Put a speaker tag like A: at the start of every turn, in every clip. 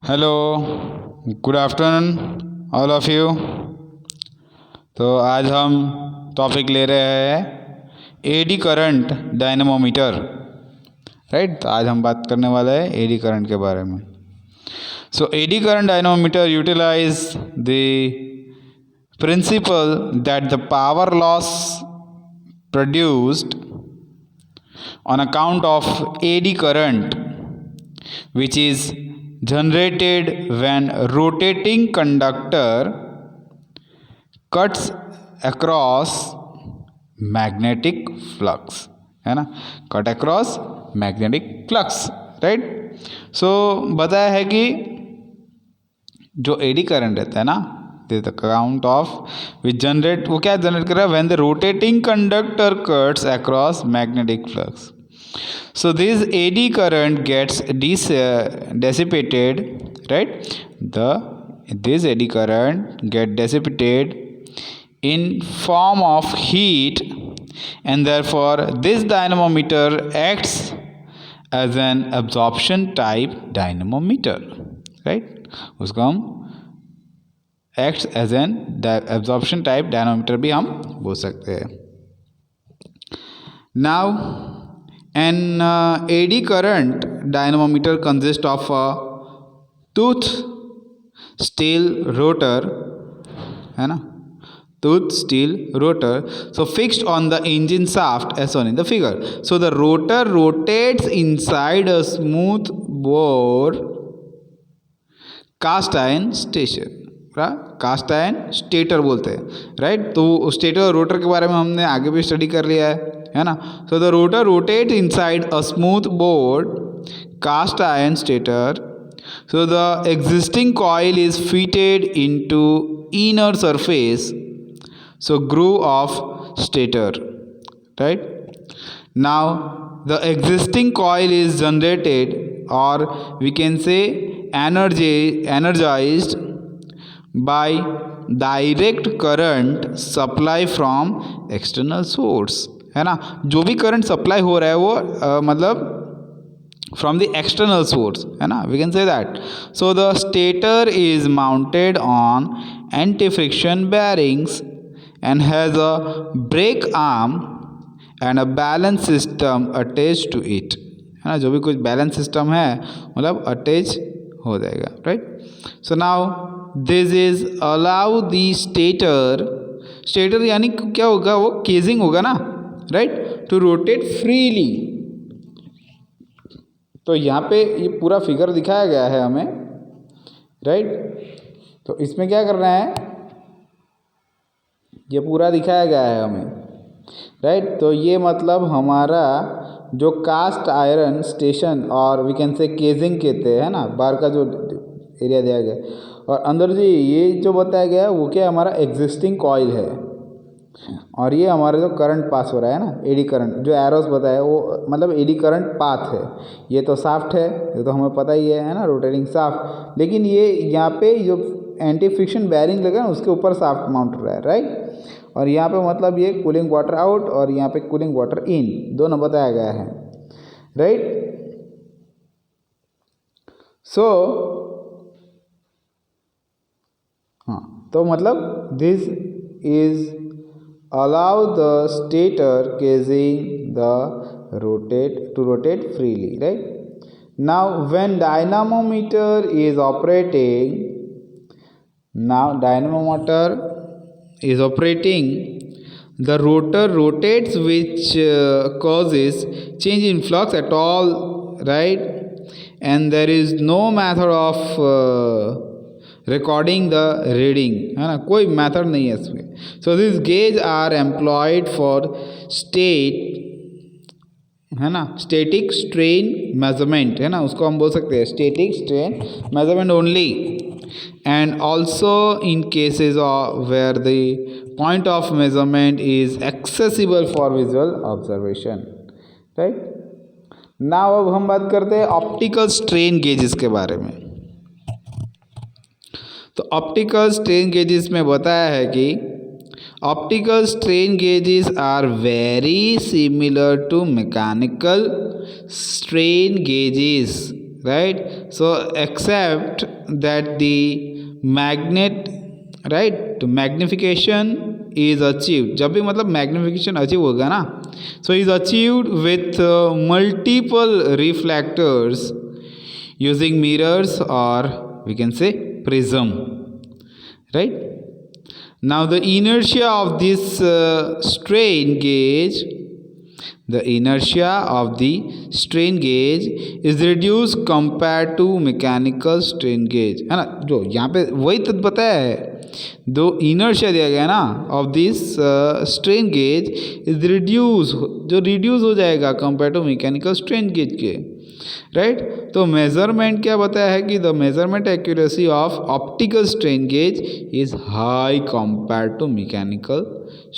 A: Hello, good afternoon all of you. तो आज हम टॉपिक ले रहे हैं एडी करंट डायनेमोमीटर। राइट, तो आज हम बात करने वाले हैं एडी करंट के बारे में। So eddy current dynamometer utilize the principle that the power loss produced on account of AD current, which is generated when rotating conductor cuts across magnetic flux, है ना, cut across magnetic flux. Right, so बताया है कि जो eddy current रहता है ना, the account of which generate, वो क्या जनरेट कर रहा है, when the rotating conductor cuts across magnetic flux. So this AD current gets dissipated, right? This AD current get dissipated in form of heat, and therefore this dynamometer acts as an absorption type dynamometer, right? उसको हम acts as an absorption type dynamometer भी हम बोल सकते हैं. Now an AD current dynamometer consists of a tooth steel rotor, है ना, tooth steel rotor, so fixed on the engine shaft as shown in the figure. So the rotor rotates inside a smooth bore cast iron station. Cast iron stator बोलते हैं. Right, तो stator और rotor के बारे में हमने आगे भी स्टडी कर लिया है ना. So the rotor rotate inside a smooth bored cast iron stator. So the existing coil is fitted into inner surface, so groove of stator. Right, now the existing coil is generated, और we can say energized by direct current supply from external source, है ना. जो भी current supply हो रहा है वो मतलब from the external source, है ना, we can say that. So the stator is mounted on anti-friction bearings and has a brake arm and a balance system attached to it, है ना. जो भी कुछ बैलेंस सिस्टम है मतलब अटैच हो जाएगा. Right, so now this is allow the stator. Stator यानी क्या होगा, वो केजिंग होगा ना, राइट, टू रोटेट फ्रीली. तो यहाँ पे ये पूरा फिगर दिखाया गया है हमें. राइट, तो इसमें क्या करना है, ये पूरा दिखाया गया है हमें. राइट, तो ये मतलब हमारा जो कास्ट आयरन स्टेशन और वी कैन से केजिंग कहते हैं ना, बाहर का जो एरिया दिया गया, और अंदर जी ये जो बताया गया है वो क्या, हमारा एग्जिस्टिंग कॉइल है, और ये हमारा जो करंट पास हो रहा है ना, एडी करंट जो एरोस बताया वो मतलब एडी करंट पाथ है. ये तो साफ्ट है, ये तो हमें पता ही है ना, रोटेटिंग साफ्ट. लेकिन ये यहाँ पे जो एंटी फ्रिक्शन बैरिंग लगा ना उसके ऊपर साफ्ट माउंट रहा है. राइट, और यहाँ पे मतलब ये कूलिंग वाटर आउट और यहाँ पे कूलिंग वाटर इन दोनों बताया गया है. राइट, सो हाँ, तो मतलब this is allow the stator casing the rotate freely. Right, now when dynamometer is operating, the rotor rotates, which causes change in flux at all. Right, and there is no method of recording the reading, है ना, कोई method नहीं है इसमें. so these gauge are employed for है ना, static strain measurement, है ना, उसको हम बोल सकते हैं static strain measurement only, and also in cases where the point of measurement is accessible for visual observation. Right, now अब हम बात करते हैं ऑप्टिकल स्ट्रेन गेजेस के बारे में. तो ऑप्टिकल स्ट्रेन गेजेस में बताया है कि optical strain gauges are very similar to mechanical strain gauges. right? So except that the magnet, right, तो मैग्निफिकेशन इज अचीव्ड, जब भी मतलब मैग्निफिकेशन अचीव होगा ना, so is achieved with multiple reflectors using mirrors और we can say prism, right? Now the inertia of this strain gauge, the inertia of the strain gauge is reduced compared to mechanical strain gauge, है ना? जो यहाँ पे वही तो बताया है, दो inertia दिया गया ना of this strain gauge is reduce, जो reduce हो जाएगा compared to mechanical strain gauge के, राइट? तो मेजरमेंट क्या बताया है कि the measurement accuracy of optical strain gauge is high compare to mechanical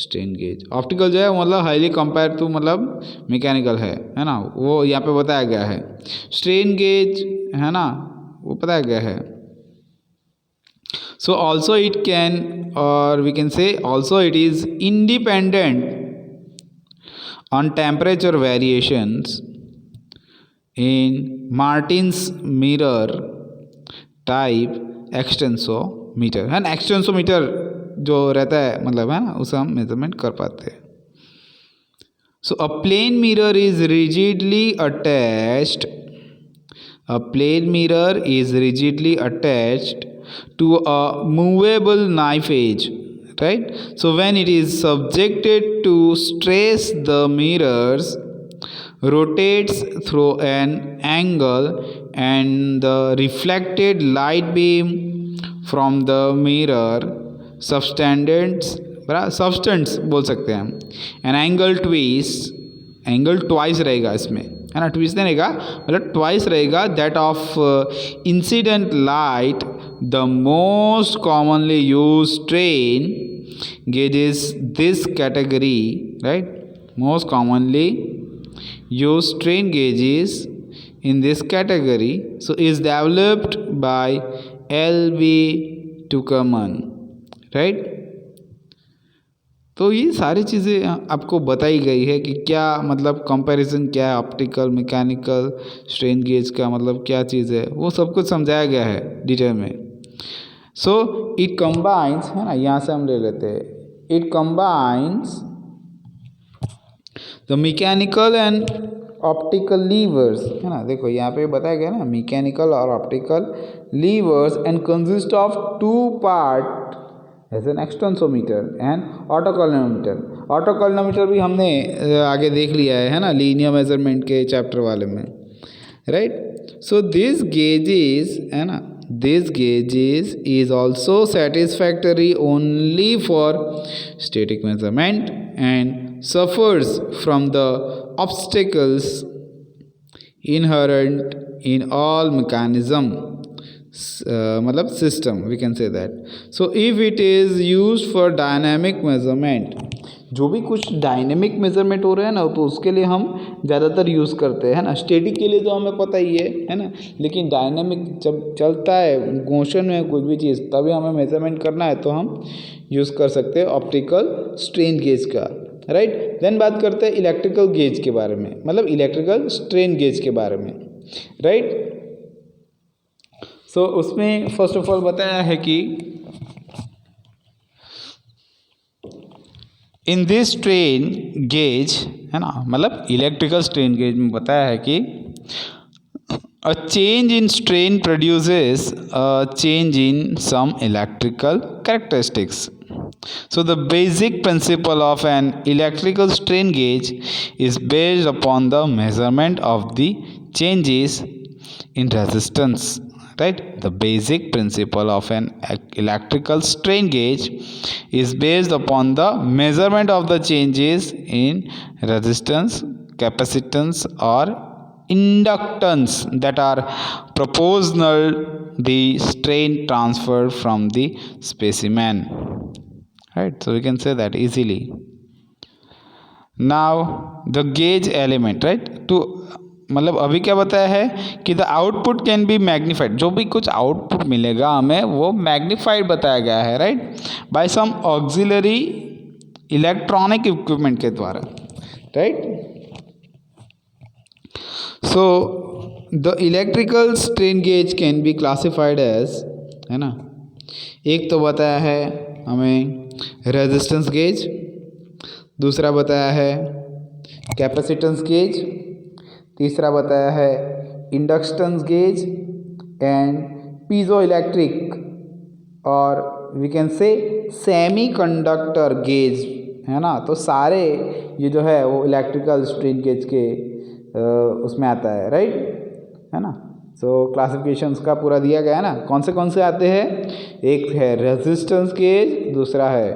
A: strain gauge. Optical जो है मतलब हाईली कंपेयर टू मतलब मैकेनिकल है ना, वो यहाँ पे बताया गया है। स्ट्रेन गेज है ना, वो बताया गया है। सो ऑल्सो इट कैन, और we can say also it is independent on temperature variations in Martin's mirror type extensometer, है ना? एक्सटेंसोमीटर जो रहता है मतलब, है ना, उसे हम मेजरमेंट कर पाते हैं। So a plane mirror is rigidly attached, a plane mirror is rigidly attached to a movable knife edge, right? So when it is subjected to stress, the mirrors rotates through an angle and the reflected light beam from the mirror substance बोल सकते हैं हम, an angle twist, angle twice रहेगा इसमें, है ना? Twist नहीं रहेगा मतलब ट्वाइस रहेगा that of incident light. The most commonly use strain gauge is this category, right? Most commonly used strain gauges in this category, so is developed by L.B. Tuckerman, right? तो ये सारी चीज़ें आपको बताई गई है कि क्या मतलब कंपैरिजन क्या है ऑप्टिकल मैकेनिकल स्ट्रेन गेज का, मतलब क्या चीज़ है, वो सब कुछ समझाया गया है डिटेल में। सो इट कंबाइंस, है ना, यहाँ से हम ले लेते हैं, it combines the mechanical and optical levers, है ना? देखो यहाँ पे बताया गया ना, मैकेनिकल और optical levers and consist of two part as an extensometer and autocollimator. Autocollimator भी हमने आगे देख लिया है ना, लीनियर मेजरमेंट के चैप्टर वाले में, राइट? सो दिस गेजेस, है ना, this gauges is also satisfactory only for static measurement and suffers from the obstacles inherent in all mechanism, मतलब system, we can say that. So if it is used for dynamic measurement, जो भी कुछ dynamic measurement हो रहा है ना, तो उसके लिए हम ज़्यादातर यूज़ करते हैं ना। स्टैटिक के लिए तो हमें पता ही है ना, लेकिन डायनेमिक जब चलता है मोशन में कुछ भी चीज़, तभी हमें मेजरमेंट करना है तो हम यूज़ कर सकते हैं ऑप्टिकल स्ट्रेन गेज का, राइट? देन बात करते हैं इलेक्ट्रिकल गेज के बारे में, मतलब इलेक्ट्रिकल स्ट्रेन गेज के बारे में, राइट? सो उसमें फर्स्ट ऑफ ऑल बताया है कि इन दिस स्ट्रेन गेज, है ना, मतलब इलेक्ट्रिकल स्ट्रेन गेज में बताया है कि a change in strain produces a change in some electrical characteristics. So the basic principle of an electrical strain gauge is based upon the measurement of the changes in resistance, right? The basic principle of an electrical strain gauge is based upon the measurement of the changes in resistance, capacitance or inductance that are proportional the strain transferred from the specimen, right? So we can say that easily. Now the gauge element, right? To मतलब अभी क्या बताया है कि the output can be magnified, जो भी कुछ output मिलेगा हमें वो मैग्नीफाइड बताया गया है, right? By some auxiliary electronic equipment के द्वारा, right? So the electrical strain gauge can be classified as, है ना, एक तो बताया है हमें रेजिस्टेंस गेज, दूसरा बताया है कैपेसिटेंस गेज, तीसरा बताया है inductance gauge and piezoelectric और we can say semiconductor gauge, है ना। तो सारे ये जो है वो इलेक्ट्रिकल स्ट्रेन गेज के उसमें आता है, राइट, है ना। सो क्लासिफिकेशंस का पूरा दिया गया है ना, कौन से आते हैं, एक है रेजिस्टेंस गेज, दूसरा है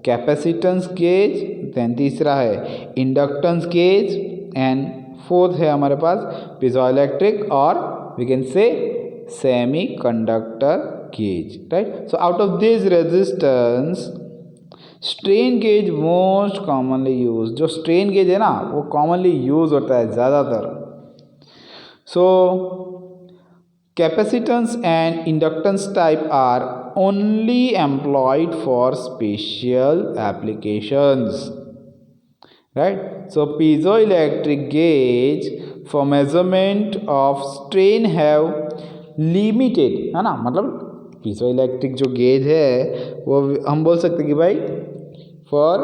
A: कैपेसिटेंस गेज, देन तीसरा है इंडक्टेंस गेज एंड फोर्थ है हमारे पास पीजोइलेक्ट्रिक और we can say semiconductor gauge, right. So out of this resistance strain gauge most commonly use, जो स्ट्रेन गेज है ना वो कॉमनली यूज होता है ज़्यादातर। So capacitance and inductance type are only employed for special applications, right. So piezoelectric gauge for measurement of strain have limited, है ना, मतलब piezoelectric जो गेज है वो हम बोल सकते हैं कि भाई for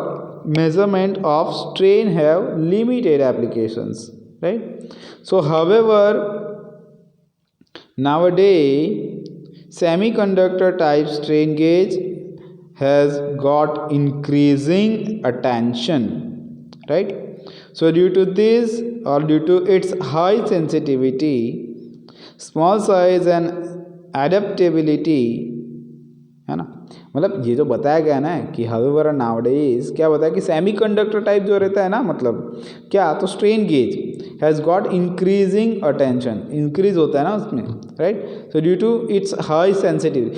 A: measurement of strain have limited applications, right. So however nowadays semiconductor type strain gauge has got increasing attention, right. So due to this or due to its high sensitivity, small size and adaptability, है ना, मतलब ये जो बताया गया ना कि however nowadays क्या बताया कि सेमी कंडक्टर टाइप जो रहता है ना, मतलब क्या, तो strain gauge has got increasing attention, increase होता है ना उसमें, right. So due to its high sensitive,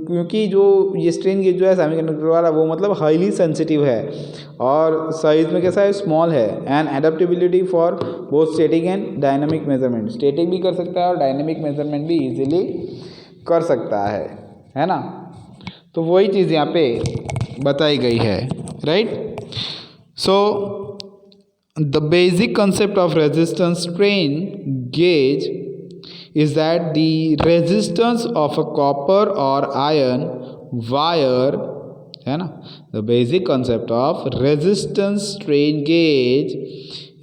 A: क्योंकि जो ये स्ट्रेन गेज जो है सेमी कंडक्टर वाला वो मतलब हाईली सेंसिटिव है और साइज में कैसा है, स्मॉल है, and adaptability for both static and dynamic measurement, static भी कर सकता है और डायनामिक मेजरमेंट भी इजीली कर सकता है ना। तो वही चीज़ यहाँ पे बताई गई है, right. So the basic concept of resistance strain gauge is that the resistance of a copper और आयरन वायर, है ना, the basic concept of resistance strain gauge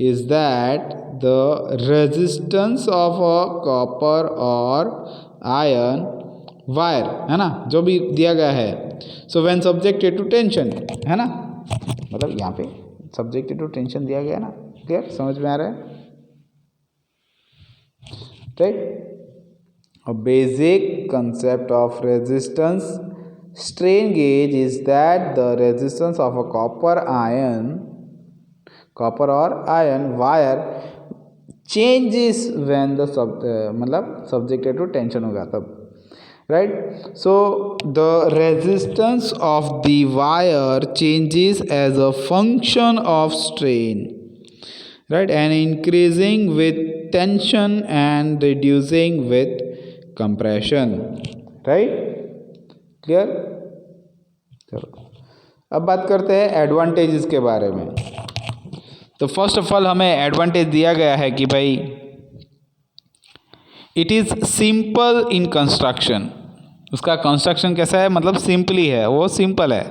A: is that the resistance of a copper और iron wire, है ना, जो भी दिया गया है। So when subjected to tension, है ना, मतलब यहाँ पे सब्जेक्टेड टू टेंशन दिया गया ना, क्लियर, समझ में आ रहा है, right. A basic concept of resistance strain gauge is that the resistance of a copper और iron wire changes when the मतलब सब्जेक्टेड टू टेंशन होगा तब, right. So the resistance of the wire changes as a function of strain, right, and increasing with tension and reducing with compression, right, clear। चलो अब बात करते हैं advantages के बारे में। तो फर्स्ट ऑफ ऑल हमें एडवांटेज दिया गया है कि भाई it is simple in construction, उसका कंस्ट्रक्शन कैसा है, मतलब सिंपली है, वो सिंपल है।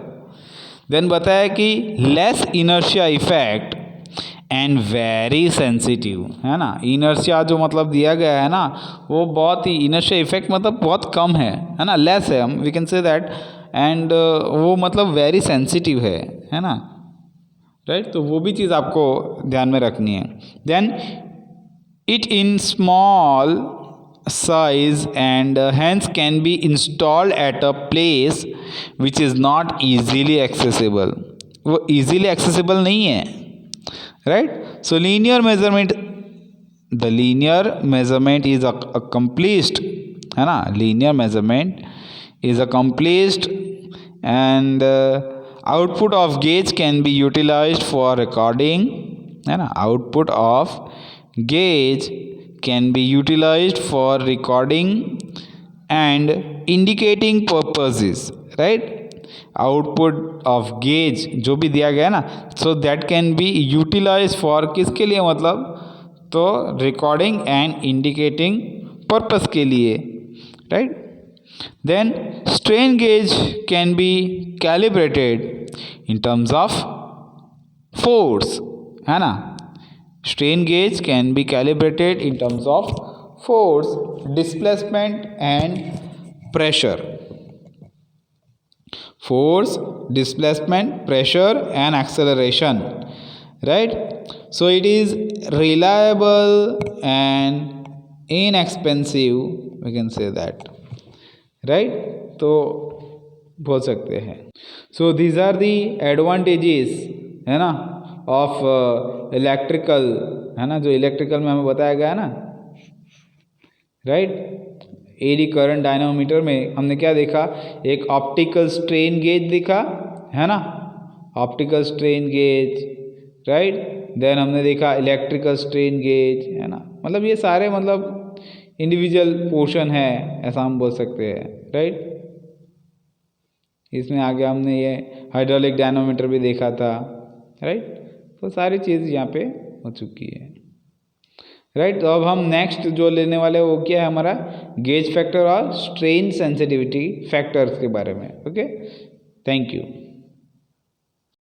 A: देन बताया कि less inertia effect and very sensitive, है ना, इनर्शिया जो मतलब दिया गया है ना वो बहुत ही, इनर्शिया इफेक्ट मतलब बहुत कम है ना, लेस है, हम we can say that, and वो मतलब वेरी सेंसिटिव है ना, राइट। तो वो भी चीज़ आपको ध्यान में रखनी है। Then it in small size and hence can be installed at a place which is not easily accessible, वो easily accessible नहीं है, right। So linear measurement, the linear measurement is accomplished, है ना, linear measurement is accomplished and output of gauge can be utilized for recording, है ना, output of gauge can be utilized for recording and indicating purposes, right। output of gauge जो भी दिया गया ना, so that can be utilized for किसके लिए, मतलब तो रिकॉर्डिंग एंड इंडिकेटिंग पर्पस के लिए, right. Then strain gauge can be calibrated in terms of force, है ना। Strain gauge can be calibrated in terms of force, displacement and pressure. Force, displacement, pressure and acceleration, right? So it is reliable and inexpensive, we can say that, right? तो बोल सकते हैं। So these are the advantages, है ना, of electrical, है ना, जो electrical में हमें बताया गया है ना, राइट। एडी करंट डायनामोमीटर में हमने क्या देखा, एक ऑप्टिकल स्ट्रेन गेज दिखा, है ना, optical strain gauge, right. Then हमने देखा इलेक्ट्रिकल स्ट्रेन गेज, है ना। मतलब ये सारे मतलब इंडिविजुअल पोर्शन है, ऐसा हम बोल सकते हैं, राइट। इसमें आगे हमने ये हाइड्रोलिक डायनामोमीटर भी देखा था, राइट। तो सारी चीज़ यहाँ पे हो चुकी है, राइट। तो अब हम नेक्स्ट जो लेने वाले हैं वो क्या है हमारा, गेज फैक्टर और स्ट्रेन सेंसिटिविटी फैक्टर्स के बारे में। Okay, thank you.